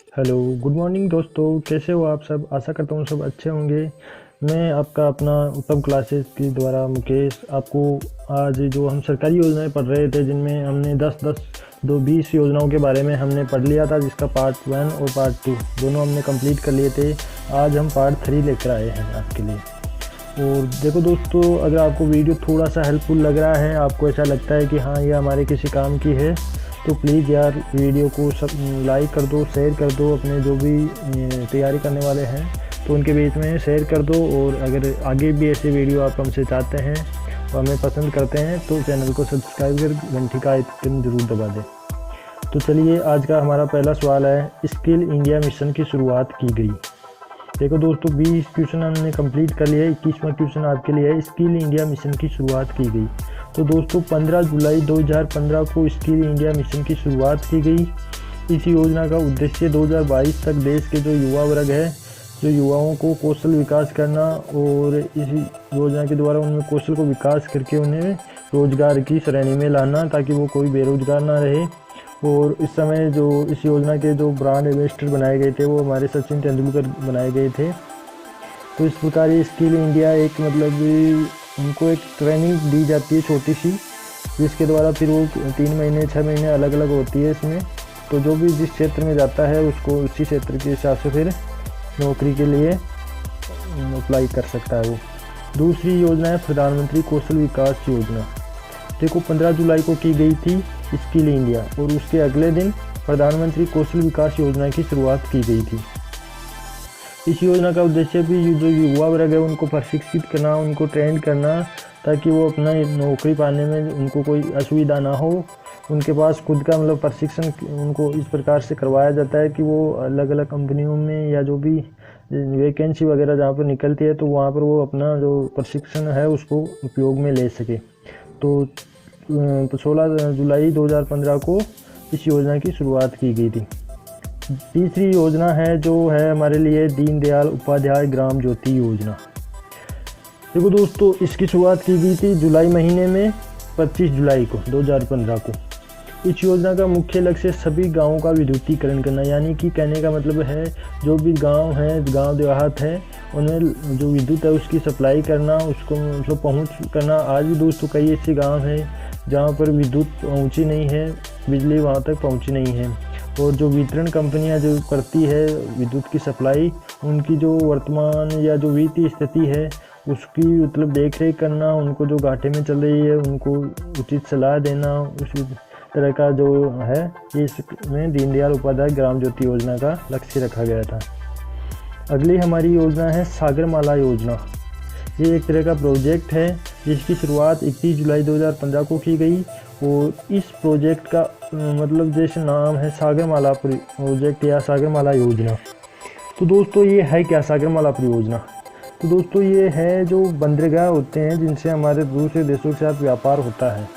Hello, good morning दोस्तों। कैसे हो आप सब? आशा करता हूँ सब अच्छे होंगे। मैं आपका अपना उत्तम क्लासेस के द्वारा मुकेश आपको आज जो हम सरकारी योजनाएं पढ़ रहे थे, जिनमें हमने 20 योजनाओं के बारे में हमने पढ़ लिया था, जिसका पार्ट 1 और पार्ट 2 दोनों हमने कंप्लीट कर लिए थे। आज हम पार्ट 3 लेकर आए हैं आपके लिए। और देखो दोस्तों, अगर आपको वीडियो थोड़ा सा हेल्पफुल लग रहा है, आपको ऐसा लगता है कि हाँ ये हमारे किसी काम की है, तो प्लीज़ यार वीडियो को सब लाइक कर दो, शेयर कर दो। अपने जो भी तैयारी करने वाले हैं तो उनके बीच में शेयर कर दो। और अगर आगे भी ऐसे वीडियो आप हमसे चाहते हैं और हमें पसंद करते हैं तो चैनल को सब्सक्राइब कर घंटी का आइकन ज़रूर दबा दें। तो चलिए, आज का हमारा पहला सवाल है, स्किल इंडिया मिशन की शुरुआत की गई। देखो दोस्तों, 20 क्वेश्चन हमने कंप्लीट कर लिए। 21वां क्वेश्चन आपके लिए है, स्किल इंडिया मिशन की शुरुआत की गई। तो दोस्तों 15 जुलाई 2015 को स्किल इंडिया मिशन की शुरुआत की गई। इस योजना का उद्देश्य 2022 तक देश के जो युवा वर्ग है, जो युवाओं को कौशल विकास करना, और इस योजना के द्वारा उनमें कौशल को विकास करके उन्हें रोजगार की श्रेणी में लाना, ताकि वो कोई बेरोजगार ना रहे। और इस समय जो इस योजना के जो ब्रांड एम्बेसडर बनाए गए थे, वो हमारे सचिन तेंदुलकर बनाए गए थे। तो इस प्रकार ये स्किल इंडिया एक उनको एक ट्रेनिंग दी जाती है छोटी सी, जिसके द्वारा फिर वो 3 महीने 6 महीने अलग अलग होती है इसमें। तो जो भी जिस क्षेत्र में जाता है उसको उसी क्षेत्र के हिसाब से फिर नौकरी के लिए अप्लाई कर सकता है वो। दूसरी योजना है प्रधानमंत्री कौशल विकास योजना। देखो 15 जुलाई को की गई थी स्किल इंडिया, और उसके अगले दिन प्रधानमंत्री कौशल विकास योजना की शुरुआत की गई थी। इस योजना का उद्देश्य भी जो युवा वर्ग है उनको प्रशिक्षित करना, उनको ट्रेन करना, ताकि वो अपना नौकरी पाने में उनको कोई असुविधा ना हो। उनके पास खुद का प्रशिक्षण उनको इस प्रकार से करवाया जाता है कि वो अलग अलग कंपनियों में या जो भी वैकेंसी वगैरह जहाँ पर निकलती है, तो वहाँ पर वो अपना जो प्रशिक्षण है उसको उपयोग में ले सके। तो 16 जुलाई 2015 को इस योजना की शुरुआत की गई थी। तीसरी योजना है जो है हमारे लिए दीनदयाल उपाध्याय ग्राम ज्योति योजना। देखो दोस्तों, इसकी शुरुआत की गई थी जुलाई महीने में 25 जुलाई को 2015 को। इस योजना का मुख्य लक्ष्य सभी गांवों का विद्युतीकरण करना, यानी कि कहने का मतलब है जो भी गांव हैं, गांव देहात हैं, उन्हें जो विद्युत है उसकी सप्लाई करना, उसको पहुंच करना। आज भी दोस्तों कई ऐसे गांव हैं जहां पर विद्युत पहुंची नहीं है, बिजली वहां तक पहुंची नहीं है। और जो वितरण कंपनियां जो करती है विद्युत की सप्लाई, उनकी जो वर्तमान या जो वित्तीय स्थिति है उसकी देख रेख करना, उनको जो घाटे में चल रही है उनको उचित सलाह देना, उस तरह का जो है इसमें दीनदयाल उपाध्याय ग्राम ज्योति योजना का लक्ष्य रखा गया था। अगली हमारी योजना है सागरमाला योजना। ये एक तरह का प्रोजेक्ट है जिसकी शुरुआत 31 जुलाई 2015 को की गई। और इस प्रोजेक्ट का जैसे नाम है सागरमाला प्रोजेक्ट या सागरमाला योजना। तो दोस्तों ये है क्या सागरमाला परियोजना? तो दोस्तों ये है जो बंदरगाह होते हैं जिनसे हमारे दूसरे देशों के साथ व्यापार होता है,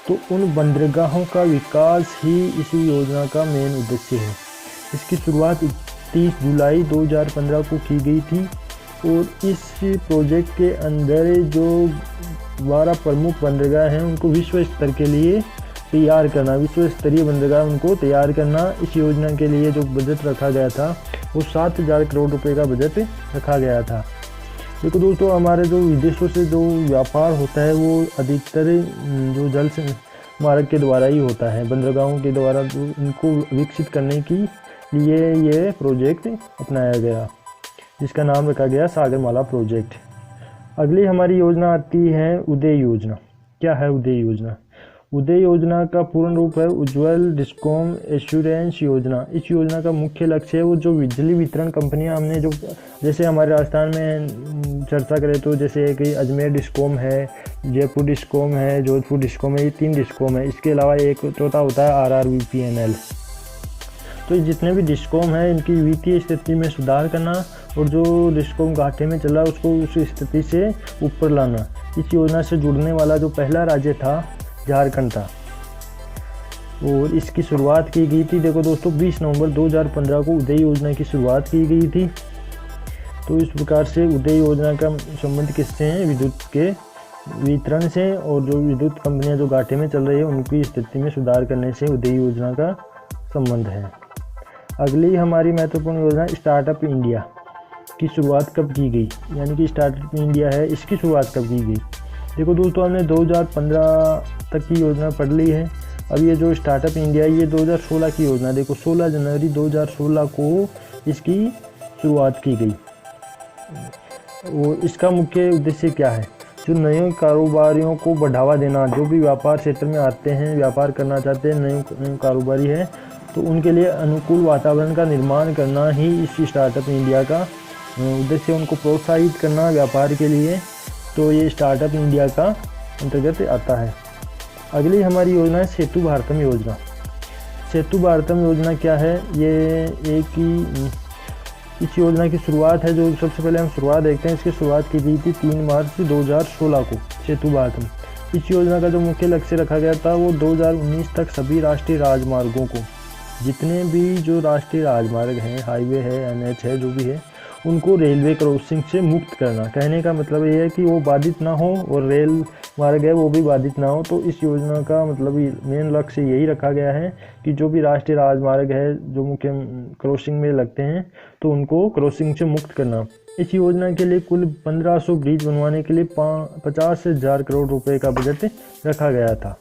तो उन बंदरगाहों का विकास ही इसी योजना का मेन उद्देश्य है। इसकी शुरुआत 30 जुलाई 2015 को की गई थी। और इस प्रोजेक्ट के अंदर जो 12 प्रमुख बंदरगाह हैं उनको विश्व स्तर के लिए तैयार करना, विश्व स्तरीय बंदरगाह उनको तैयार करना। इस योजना के लिए जो बजट रखा गया था वो 7,000 करोड़ रुपए का बजट रखा गया था। देखो दोस्तों, हमारे जो विदेशों से जो व्यापार होता है वो अधिकतर जो जल मार्ग के द्वारा ही होता है, बंदरगाहों के द्वारा, जो इनको विकसित करने के लिए ये प्रोजेक्ट अपनाया गया, जिसका नाम रखा गया सागरमाला प्रोजेक्ट। अगली हमारी योजना आती है उदय योजना। क्या है उदय योजना? उदय योजना का पूर्ण रूप है उज्ज्वल डिस्कॉम एश्योरेंस योजना। इस योजना का मुख्य लक्ष्य है वो जो बिजली वितरण कंपनियां हमने जो जैसे हमारे राजस्थान में चर्चा करें तो जैसे कि अजमेर डिस्कॉम है, जयपुर डिस्कॉम है, जोधपुर डिस्कॉम है, ये 3 डिस्कॉम है। इसके अलावा एक चौथा होता है RRVPNL। तो जितने भी डिस्कॉम है इनकी वित्तीय स्थिति में सुधार करना, और जो डिस्कॉम घाटे में चला उसको उस स्थिति से ऊपर लाना। इस योजना से जुड़ने वाला जो पहला राज्य था झारखंड था, और इसकी शुरुआत की गई थी। देखो दोस्तों 20 नवंबर 2015 को उदय योजना की शुरुआत की गई थी। तो इस प्रकार से उदय योजना का संबंध किससे है? विद्युत के वितरण से, और जो विद्युत कंपनियां जो घाटे में चल रही है उनकी स्थिति में सुधार करने से उदय योजना का संबंध है। अगली हमारी महत्वपूर्ण योजना स्टार्टअप इंडिया की शुरुआत कब की गई, यानी कि स्टार्टअप इंडिया है इसकी शुरुआत कब की गई। देखो दोस्तों, हमने 2015 तक की योजना पढ़ ली है। अब ये जो स्टार्टअप इंडिया ये 2016 की योजना, देखो 16 जनवरी 2016 को इसकी शुरुआत की गई। और इसका मुख्य उद्देश्य क्या है, जो नए कारोबारियों को बढ़ावा देना, जो भी व्यापार क्षेत्र में आते हैं, व्यापार करना चाहते हैं, नए कारोबारी है, तो उनके लिए अनुकूल वातावरण का निर्माण करना ही इस स्टार्टअप इंडिया का उद्देश्य, उनको प्रोत्साहित करना व्यापार के लिए। तो ये स्टार्टअप इंडिया का अंतर्गत आता है। अगली हमारी योजना है सेतु भारतम योजना। सेतु भारतम योजना क्या है, ये एक ही इस योजना की शुरुआत है। जो सबसे पहले हम शुरुआत देखते हैं, इसकी शुरुआत की गई थी 3 मार्च 2016 को सेतु भारतम। इस योजना का जो मुख्य लक्ष्य रखा गया था वो 2019 तक सभी राष्ट्रीय राजमार्गों को, जितने भी जो राष्ट्रीय राजमार्ग हैं, हाईवे है, NH है, जो भी है, उनको रेलवे क्रॉसिंग से मुक्त करना। कहने का मतलब ये है कि वो बाधित ना हो और रेल मार्ग है वो भी बाधित ना हो। तो इस योजना का मतलब मेन लक्ष्य यही रखा गया है कि जो भी राष्ट्रीय राजमार्ग है जो मुख्य क्रॉसिंग में लगते हैं तो उनको क्रॉसिंग से मुक्त करना। इस योजना के लिए कुल 1500 ब्रिज बनवाने के लिए 50,000 करोड़ रुपए का बजट रखा गया था।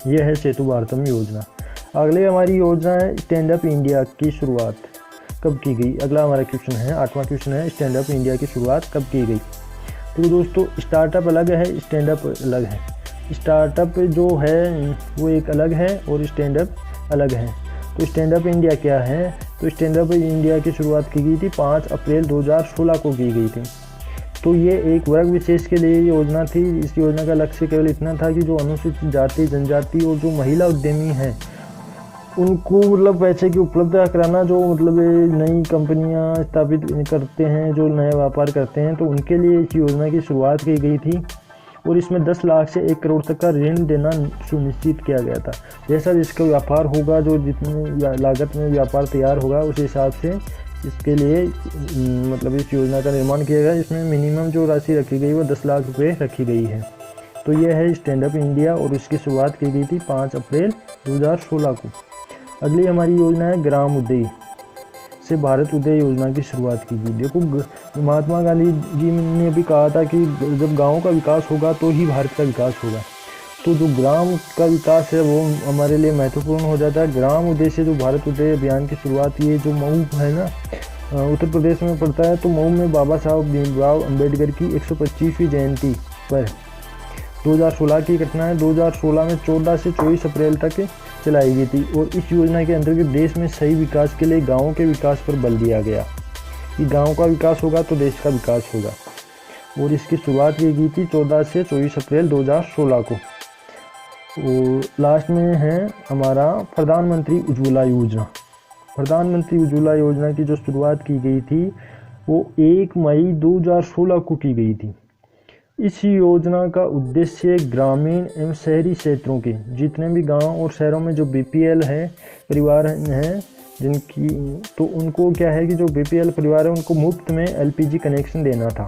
यह है सेतु भारतम योजना। अगली हमारी योजना है स्टैंड अप इंडिया की शुरुआत कब की गई। अगला हमारा क्वेश्चन है, 8वां क्वेश्चन है, स्टैंड अप इंडिया की शुरुआत कब की गई। तो दोस्तों, स्टार्टअप अलग है, स्टैंड अप अलग है। स्टार्टअप जो है वो एक अलग है और स्टैंड अप अलग है। तो स्टैंड अप इंडिया क्या है, तो स्टैंड अप इंडिया की शुरुआत की गई थी 5 अप्रैल 2016 को की गई थी। तो ये एक वर्ग विशेष के लिए योजना थी। इस योजना का लक्ष्य केवल इतना था कि जो अनुसूचित जाति, जनजाति और जो महिला उद्यमी हैं उनको मतलब पैसे की उपलब्धता कराना, जो मतलब नई कंपनियां स्थापित करते हैं, जो नया व्यापार करते हैं, तो उनके लिए इस योजना की शुरुआत की गई थी। और इसमें 10 लाख से 1 करोड़ तक का ऋण देना सुनिश्चित किया गया था। जैसा जिसका व्यापार होगा, जो जितनी लागत में व्यापार तैयार होगा उस हिसाब से इसके लिए मतलब इस योजना का निर्माण किया गया। इसमें मिनिमम जो राशि रखी गई वो 10 लाख रुपये रखी गई है। तो यह है स्टैंड अप इंडिया और इसकी शुरुआत की गई थी 5 अप्रैल 2016 को। अगली हमारी योजना है ग्राम उदय से भारत उदय योजना की शुरुआत की गई। देखो, महात्मा गांधी जी ने भी कहा था कि जब गाँव का विकास होगा तो ही भारत का विकास होगा। तो जो ग्राम का विकास है वो हमारे लिए महत्वपूर्ण हो जाता है। ग्राम उदय से जो भारत उदय अभियान की शुरुआत, ये जो मऊ है ना, उत्तर प्रदेश में पड़ता है, तो मऊ में बाबा साहब भीमराव अम्बेडकर की 125वीं जयंती पर 2016 की घटना है। 2016 में 14 से 24 अप्रैल तक चलाई गई थी। और इस योजना के अंतर्गत देश में सही विकास के लिए गाँव के विकास पर बल दिया गया कि गाँव का विकास होगा तो देश का विकास होगा। और इसकी शुरुआत की गई थी 14 से 24 अप्रैल 2016 को। और लास्ट में है हमारा प्रधानमंत्री उज्ज्वला योजना। प्रधानमंत्री उज्ज्वला योजना की जो शुरुआत की गई थी वो 1 मई 2016 को की गई थी। इस योजना का उद्देश्य ग्रामीण एवं शहरी क्षेत्रों के जितने भी गांव और शहरों में जो BPL है परिवार हैं जिनकी, तो उनको क्या है कि जो BPL परिवार है उनको मुफ्त में LPG कनेक्शन देना था।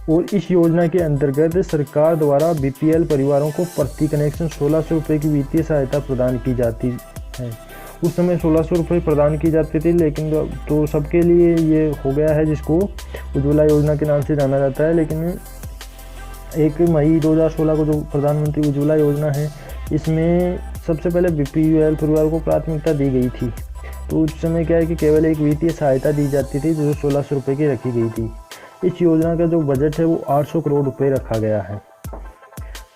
और इस योजना के अंतर्गत सरकार द्वारा BPL परिवारों को प्रति कनेक्शन 1600 रुपये की वित्तीय सहायता प्रदान की जाती है। उस समय 1600 रुपये प्रदान की जाती थी, लेकिन तो सबके लिए ये हो गया है जिसको उज्ज्वला योजना के नाम से जाना जाता है। लेकिन 1 मई 2016 को जो प्रधानमंत्री उज्ज्वला योजना है इसमें सबसे पहले BPL परिवार को प्राथमिकता दी गई थी। तो उस समय क्या है कि केवल एक वित्तीय सहायता दी जाती थी जो 1600 रुपये की रखी गई थी। इस योजना का जो बजट है वो 800 करोड़ रुपये रखा गया है।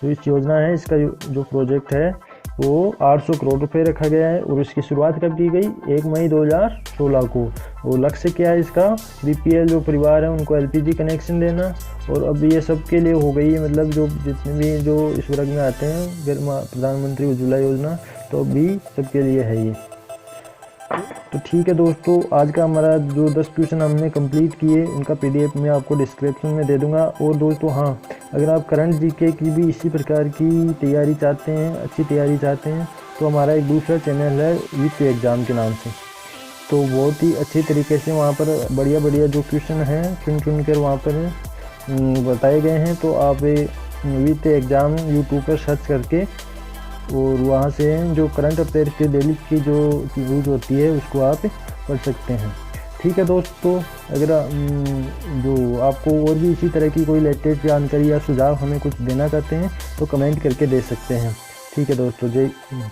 तो इस योजना है, इसका जो प्रोजेक्ट है वो 800 करोड़ रुपये रखा गया है। और इसकी शुरुआत कब की गई, 1 मई 2016 को। और लक्ष्य क्या है इसका, BPL जो परिवार है उनको LPG कनेक्शन देना। और अब ये सबके लिए हो गई है, मतलब जो जितने भी जो इस वर्ग में आते हैं प्रधानमंत्री उज्ज्वला योजना, तो अभी सबके लिए है ये। तो ठीक है दोस्तों, आज का हमारा जो 10 क्वेश्चन हमने कंप्लीट किए उनका PDF मैं आपको डिस्क्रिप्शन में दे दूंगा। और दोस्तों हाँ, अगर आप करंट GK की भी इसी प्रकार की तैयारी चाहते हैं, अच्छी तैयारी चाहते हैं, तो हमारा एक दूसरा चैनल है विथ एग्ज़ाम के नाम से। तो बहुत ही अच्छी तरीके से वहाँ पर बढ़िया बढ़िया जो क्वेश्चन हैं चुन कर वहाँ पर बताए गए हैं। तो आप विथ एग्ज़ाम यूट्यूब पर सर्च करके और वहाँ से जो करंट अफेयर्स के डेली की जो न्यूज़ होती है उसको आप पढ़ सकते हैं। ठीक है दोस्तों, अगर जो आपको और भी इसी तरह की कोई लेटेस्ट जानकारी या सुझाव हमें कुछ देना चाहते हैं तो कमेंट करके दे सकते हैं। ठीक है दोस्तों, जय हिंद।